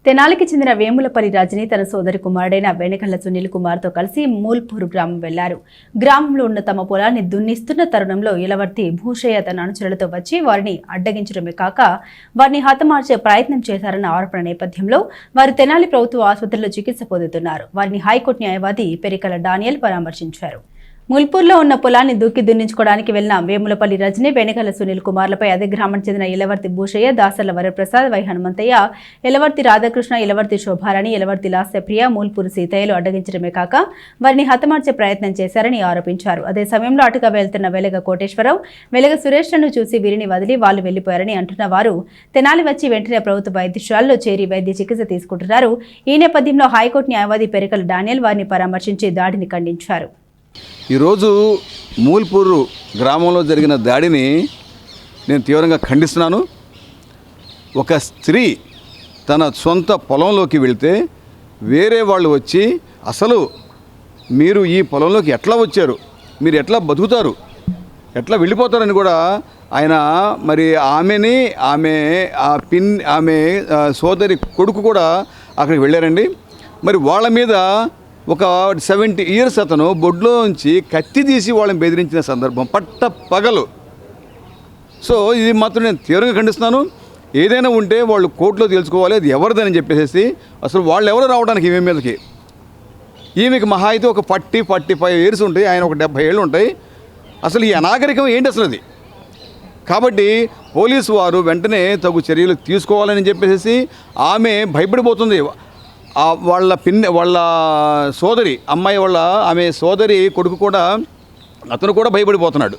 తెనాలికి చెందిన వేములపల్లి రజని తన సోదరి కుమారుడైన వెనకల్ల సునీల్ కుమార్తో కలిసి మూల్పూర్ గ్రామం వెళ్లారు. గ్రామంలో ఉన్న తమ పొలాన్ని దున్నిస్తున్న తరుణంలో ఇలవర్తి భూషయ్య తన అనుచరులతో వచ్చి వారిని అడ్డగించడమే కాక వారిని హతమార్చే ప్రయత్నం చేశారన్న ఆరోపణ నేపథ్యంలో వారు తెనాలి ప్రభుత్వ ఆసుపత్రిలో చికిత్స పొందుతున్నారు. వారిని హైకోర్టు న్యాయవాది పెరికల డానియల్ పరామర్శించారు. ముల్పూర్లో ఉన్న పొలాన్ని దున్నించుకోవడానికి వెళ్లిన వేములపల్లి రజని, వెనకల్ల సునీల్ కుమార్లపై అదే గ్రామానికి చెందిన ఇలవర్తి భూషయ్య, దాసర్ల వరప్రసాద్, వై హనుమంతయ్య, ఇలవర్తి రాధాకృష్ణ, ఇలవర్తి శోభారాణి, ఇలవర్తి లాస్యప్రియ, మూల్పూరు సీతయ్యలు అడ్డగించడమే కాక వారిని హతమార్చే ప్రయత్నం చేశారని ఆరోపించారు. అదే సమయంలో అటుగా వెళ్తున్న వెలగ కోటేశ్వరరావు, వెలగ సురేష్లను చూసి వీరిని వదిలి వాళ్లు వెళ్లిపోయారని అంటున్న వారు తెనాలి వచ్చి వెంటనే ప్రభుత్వ వైద్యశాలలో చేరి వైద్య చికిత్స తీసుకుంటున్నారు. ఈ నేపథ్యంలో హైకోర్టు న్యాయవాది పెరికల డానియల్ వారిని పరామర్శించి దాడిని ఖండించారు. ఈరోజు మూల్పూరు గ్రామంలో జరిగిన దాడిని నేను తీవ్రంగా ఖండిస్తున్నాను. ఒక స్త్రీ తన సొంత పొలంలోకి వెళ్తే వేరే వాళ్ళు వచ్చి అసలు మీరు ఈ పొలంలోకి ఎట్లా వచ్చారు, మీరు ఎట్లా బతుకుతారు, ఎట్లా వెళ్ళిపోతారని కూడా ఆయన మరి ఆమె సోదరి కొడుకు కూడా అక్కడికి వెళ్ళారండి. మరి వాళ్ళ మీద ఒక 70 years అతను బొడ్లోంచి కత్తి తీసి వాళ్ళని బెదిరించిన సందర్భం పట్ట పగలు. సో ఇది మాత్రం నేను తీవ్రంగా ఖండిస్తున్నాను. ఏదైనా ఉంటే వాళ్ళు కోర్టులో తెలుసుకోవాలి, అది ఎవరిదని చెప్పేసి. అసలు వాళ్ళు ఎవరు రావడానికి ఈమె మీదకి, ఈమెకి మహా అయితే ఒక 40-45 years ఉంటాయి, ఆయన ఒక 70 ఏళ్ళు ఉంటాయి. అసలు ఈ అనాగరికం ఏంటి అసలు అది? కాబట్టి పోలీసు వారు వెంటనే తగు చర్యలు తీసుకోవాలని చెప్పేసి ఆమె భయపడిపోతుంది. వాళ్ళ సోదరి అమ్మాయి ఆమె సోదరి కొడుకు కూడా అతను కూడా భయపడిపోతున్నాడు.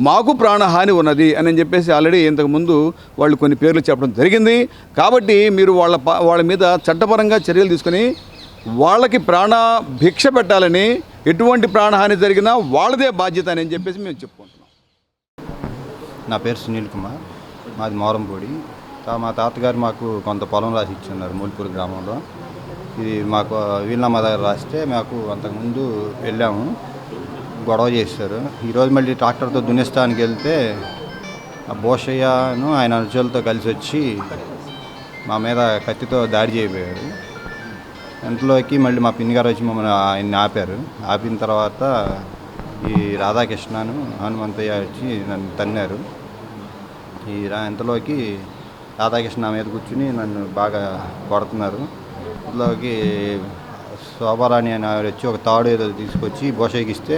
మాకు ప్రాణహాని ఉన్నది అని చెప్పేసి ఆల్రెడీ ఇంతకుముందు వాళ్ళు కొన్ని పేర్లు చెప్పడం జరిగింది. కాబట్టి మీరు వాళ్ళ మీద చట్టపరంగా చర్యలు తీసుకొని వాళ్ళకి భిక్ష పెట్టాలని, ఎటువంటి ప్రాణహాని జరిగినా వాళ్ళదే బాధ్యత అని చెప్పేసి మేము చెప్పుకుంటున్నాం. నా పేరు సునీల్ కుమార్, మాది మోరంపూడి. మా తాతగారు మాకు కొంత పొలం రాసి ఇచ్చున్నారు మూల్పూర్ గ్రామంలో. ఇది మాకు వీళ్ళమ్మ దగ్గర రాస్తే మాకు అంతకుముందు వెళ్ళాము, గొడవ చేశారు. ఈరోజు మళ్ళీ ట్రాక్టర్తో దున్నిస్తానికి వెళ్తే ఆ భూషయ్యను ఆయన అనుచరులతో కలిసి వచ్చి మా మీద కత్తితో దాడి చేయబోయారు. ఇంట్లోకి మళ్ళీ మా పిన్ని గారు వచ్చి మమ్మల్ని ఆయన్ని ఆపారు. ఆపిన తర్వాత ఈ రాధాకృష్ణను హనుమంతయ్య వచ్చి నన్ను తన్నారు. ఇంతలోకి రాధాకృష్ణ మీద కూర్చుని నన్ను బాగా కొడుతున్నారు. ఇందులోకి శోభారాణి అని వచ్చి ఒక తాడు ఏదో తీసుకొచ్చి భూషయ్యకి ఇస్తే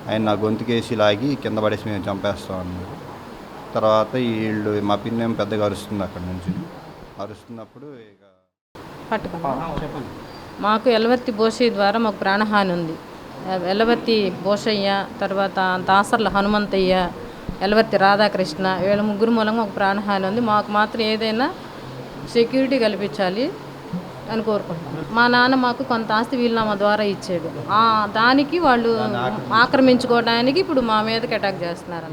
ఆయన నా గొంతుకేసి లాగి కింద పడేసి మేము చంపేస్తాం అన్నారు. తర్వాత వీళ్ళు మా పిన్నేం పెద్దగా అరుస్తుంది. అక్కడ నుంచి అరుస్తున్నప్పుడు ఇక చెప్పండి. మాకు ఎలవర్తి భూషయ్య ద్వారా మాకు ప్రాణహాని ఉంది. ఎలవర్తి భూషయ్య, తర్వాత దాసర్ల హనుమంతయ్య, ఎలవర్తి రాధాకృష్ణ, వీళ్ళ ముగ్గురు మూలంగా మాకు ప్రాణహాని ఉంది. మాకు మాత్రం ఏదైనా సెక్యూరిటీ కల్పించాలి అని కోరుకుంటున్నాం. మా నాన్న మాకు కొంత ఆస్తి వీలునామా ద్వారా ఇచ్చాడు. దానికి వాళ్ళు ఆక్రమించుకోవడానికి ఇప్పుడు మా మీదకి అటాక్ చేస్తున్నారు.